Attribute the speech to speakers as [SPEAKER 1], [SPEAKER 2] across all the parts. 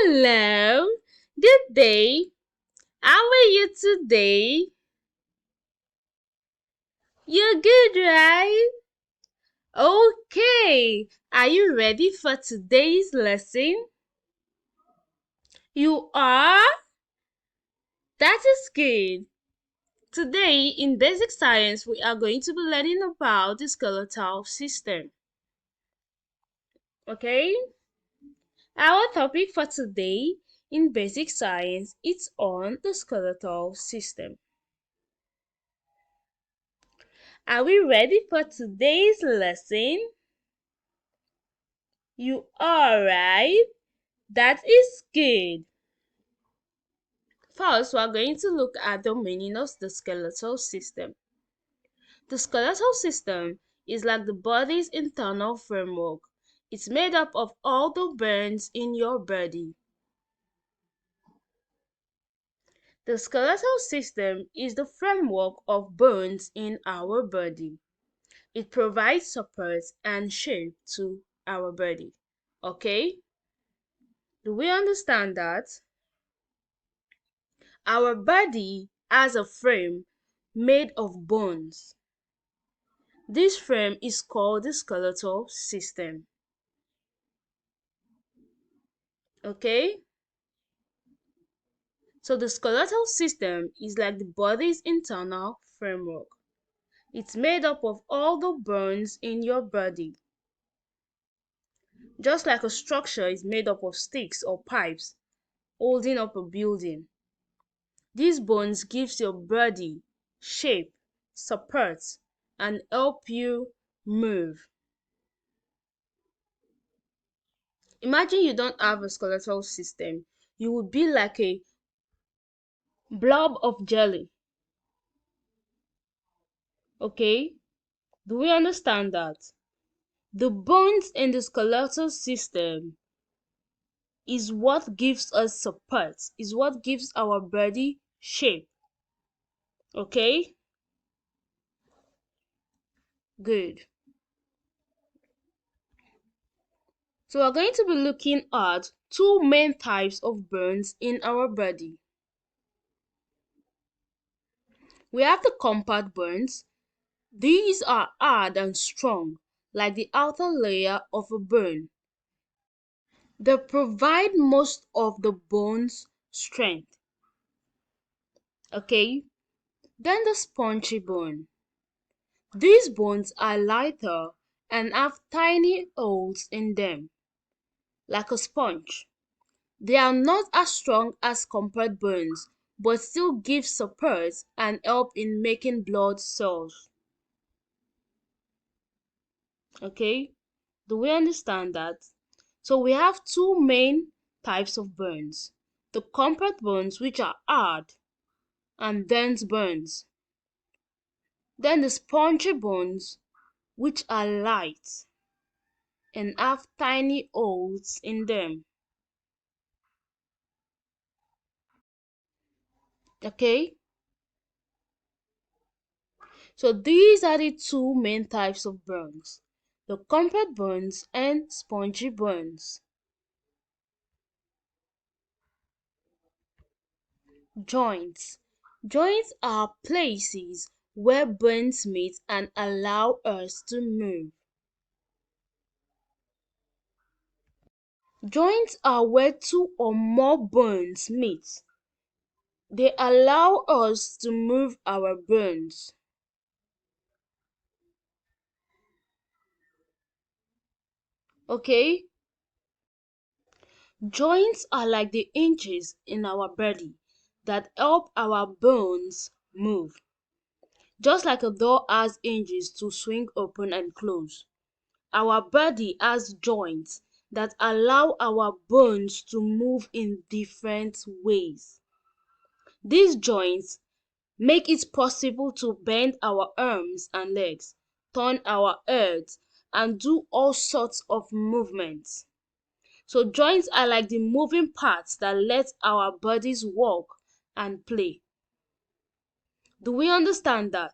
[SPEAKER 1] Hello, good day. How are you today? You're good, right? Okay, are you ready for today's lesson? You are? That is good. Today, in basic science, we are going to be learning about the skeletal system. Okay? Our topic for today in basic science is on the skeletal system. Are we ready for today's lesson? You are right. That is good. First, we are going to look at the meaning of the skeletal system. The skeletal system is like the body's internal framework. It's made up of all the bones in your body. The skeletal system is the framework of bones in our body. It provides support and shape to our body. Okay? Do we understand that? Our body has a frame made of bones. This frame is called the skeletal system. Okay? So the skeletal system is like the body's internal framework. It's made up of all the bones in your body. Just like a structure is made up of sticks or pipes holding up a building. These bones gives your body shape, support, and help you move. Imagine you don't have a skeletal system. You would be like a blob of jelly. Okay? Do we understand that? The bones in the skeletal system is what gives us support, is what gives our body shape. Okay? Good. So we're going to be looking at two main types of bones in our body. We have the compact bones. These are hard and strong, like the outer layer of a bone. They provide most of the bone's strength. Okay? Then the spongy bone. These bones are lighter and have tiny holes in them, like a sponge. They are not as strong as compact bones, but still give support and help in making blood cells. Okay? Do we understand that? So we have two main types of bones. The compact bones, which are hard, and dense bones. Then the spongy bones, which are light and have tiny holes in them. Okay? So these are the two main types of bones, the compact bones and spongy bones. Joints. Joints are places where bones meet and allow us to move. Joints are where two or more bones meet. They allow us to move our bones. Okay? Joints are like the hinges in our body that help our bones move. Just like a door has hinges to swing open and close, our body has joints that allow our bones to move in different ways. These joints make it possible to bend our arms and legs, turn our heads, and do all sorts of movements. So joints are like the moving parts that let our bodies walk and play. Do we understand that?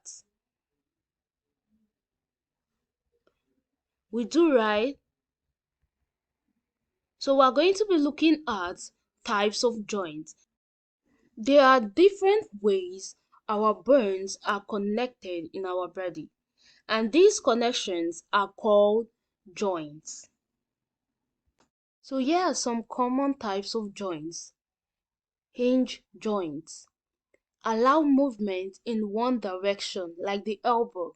[SPEAKER 1] We do, right? So we're going to be looking at types of joints. There are different ways our bones are connected in our body, and these connections are called joints. So here are some common types of joints. Hinge joints allow movement in one direction, like the elbow.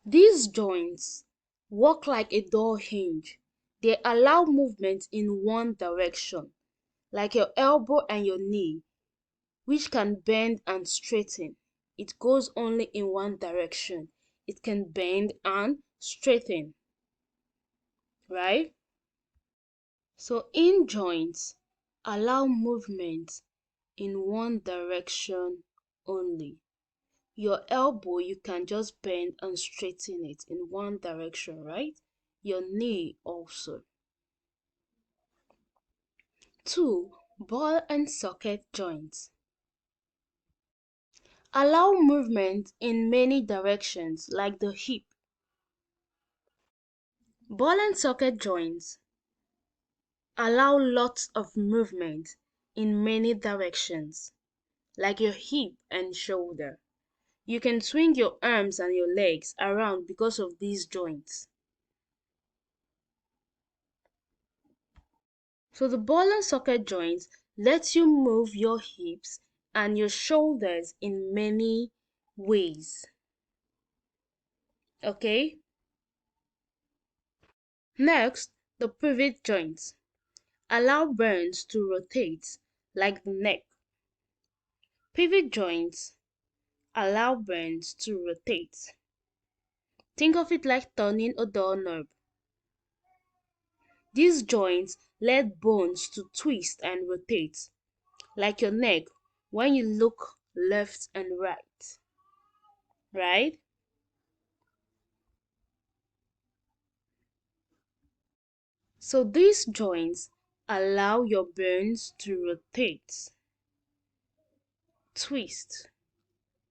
[SPEAKER 1] These joints work like a door hinge. They allow movement in one direction, like your elbow and your knee, which can bend and straighten. It goes only in one direction. It can bend and straighten, right? So in joints allow movement in one direction only. Your elbow, you can just bend and straighten it in one direction, right? Your knee also. 2. Ball and socket joints allow movement in many directions, like the hip. Ball and socket joints allow lots of movement in many directions, like your hip and shoulder. You can swing your arms and your legs around because of these joints. So the ball and socket joints lets you move your hips and your shoulders in many ways. Okay? Next, the pivot joints allow bones to rotate like the neck. Pivot joints allow bones to rotate. Think of it like turning a doorknob. These joints let bones to twist and rotate, like your neck when you look left and right. Right? So these joints allow your bones to rotate, twist,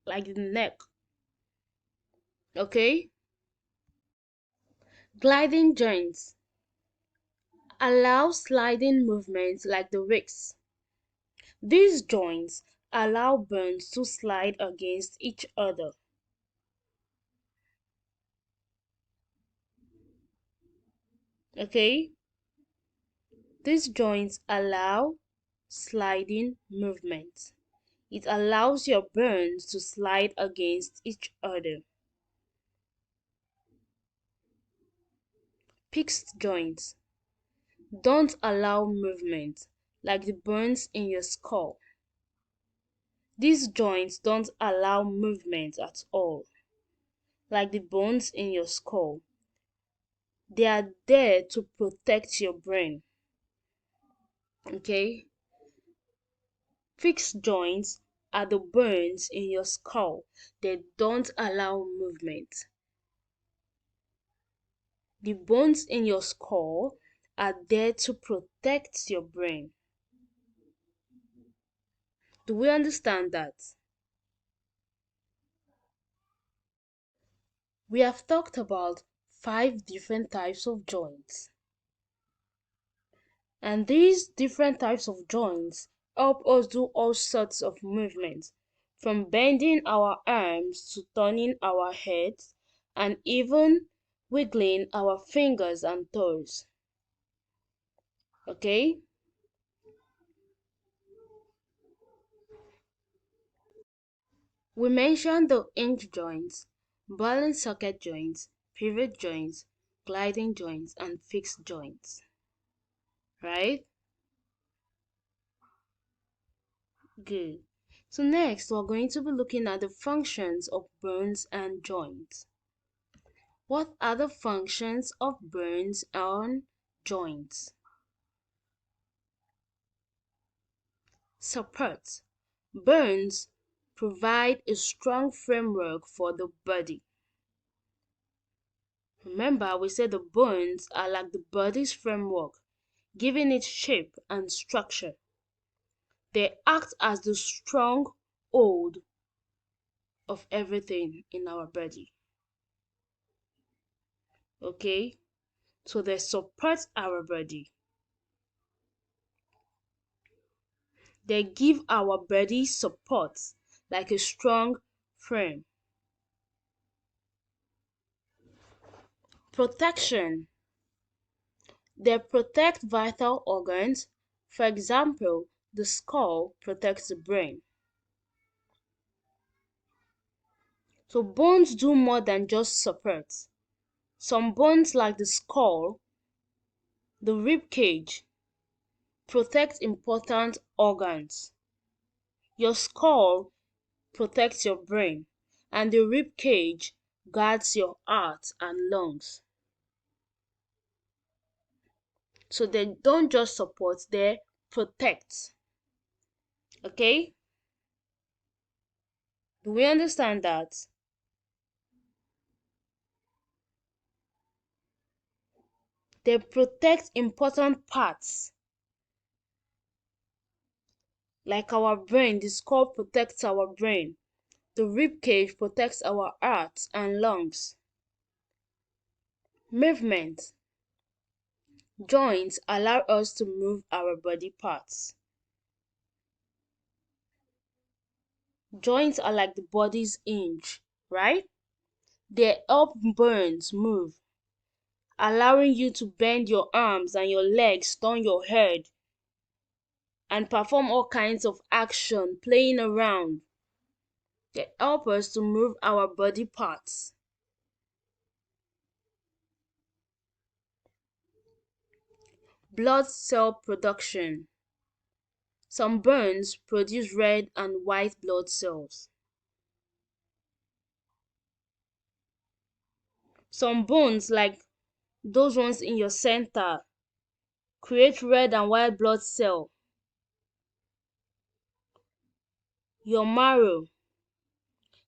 [SPEAKER 1] like the neck. Okay? Gliding joints allow sliding movements like the wrists. These joints allow bones to slide against each other. Okay? These joints allow sliding movements. It allows your bones to slide against each other. Fixed joints don't allow movement, like the bones in your skull. These joints don't allow movement at all, like the bones in your skull. They are there to protect your brain. Okay? Fixed joints are the bones in your skull. They don't allow movement. The bones in your skull are there to protect your brain. Do we understand that? We have talked about 5 different types of joints. And these different types of joints help us do all sorts of movements, from bending our arms to turning our heads and even wiggling our fingers and toes. Okay? We mentioned the hinge joints, ball and socket joints, pivot joints, gliding joints, and fixed joints. Right? Good. So next, we're going to be looking at the functions of bones and joints. What are the functions of bones and joints? Support. Bones provide a strong framework for the body. Remember, we said the bones are like the body's framework, giving it shape and structure. They act as the strong hold of everything in our body. Okay? So they support our body. They give our body support like a strong frame. Protection. They protect vital organs. For example, the skull protects the brain. So bones do more than just support. Some bones like the skull, the rib cage, protect important organs. Your skull protects your brain, and the rib cage guards your heart and lungs. So they don't just support, they protect. Okay? Do we understand that? They protect important parts. Like our brain, the skull protects our brain. The rib cage protects our heart and lungs. Movement. Joints allow us to move our body parts. Joints are like the body's hinge, right? They help bones move, allowing you to bend your arms and your legs, turn your head, and perform all kinds of action, playing around. They help us to move our body parts. Blood cell production. Some bones produce red and white blood cells. Some bones, like those ones in your center, create red and white blood cell. Your marrow,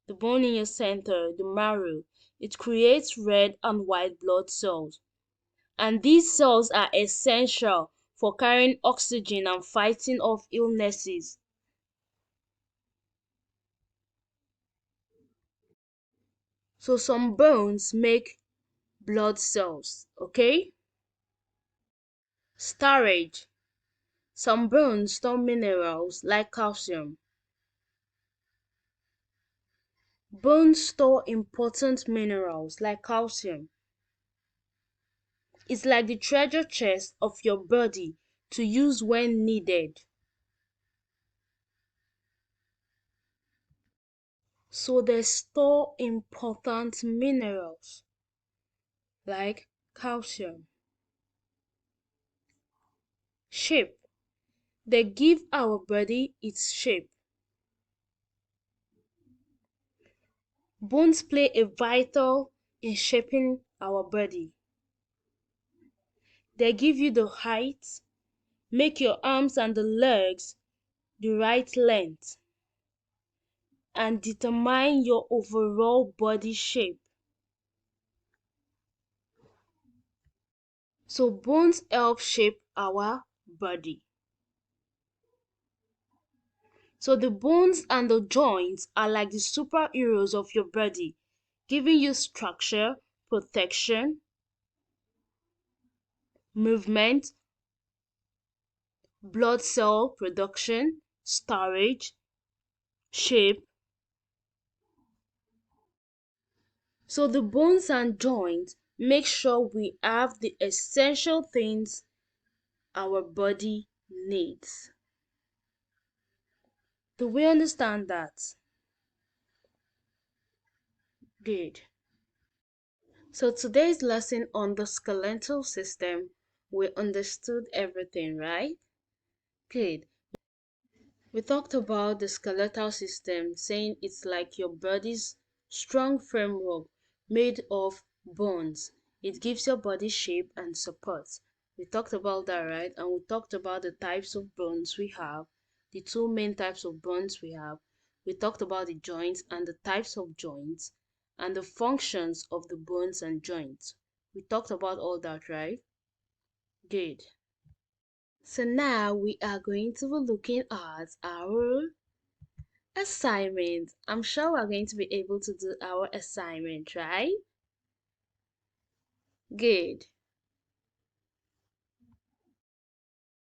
[SPEAKER 1] the bone in your center, the marrow, it creates red and white blood cells. And these cells are essential for carrying oxygen and fighting off illnesses. So some bones make blood cells, okay? Storage. Some bones store minerals like calcium. Bones store important minerals like calcium. It's like the treasure chest of your body to use when needed. So they store important minerals like calcium. Shape. They give our body its shape. Bones play a vital in shaping our body. They give you the height, make your arms and the legs the right length, and determine your overall body shape. So bones help shape our body. So the bones and the joints are like the superheroes of your body, giving you structure, protection, movement, blood cell production, storage, shape. So the bones and joints make sure we have the essential things our body needs. Do we understand that? Good. So today's lesson on the skeletal system, we understood everything, right? Good. We talked about the skeletal system, saying it's like your body's strong framework made of bones. It gives your body shape and support. We talked about that, right? And we talked about the types of bones we have, the two main types of bones we have. We talked about the joints and the types of joints and the functions of the bones and joints. We talked about all that, right? Good. So now we are going to be looking at our assignment. I'm sure we're going to be able to do our assignment, right? Good.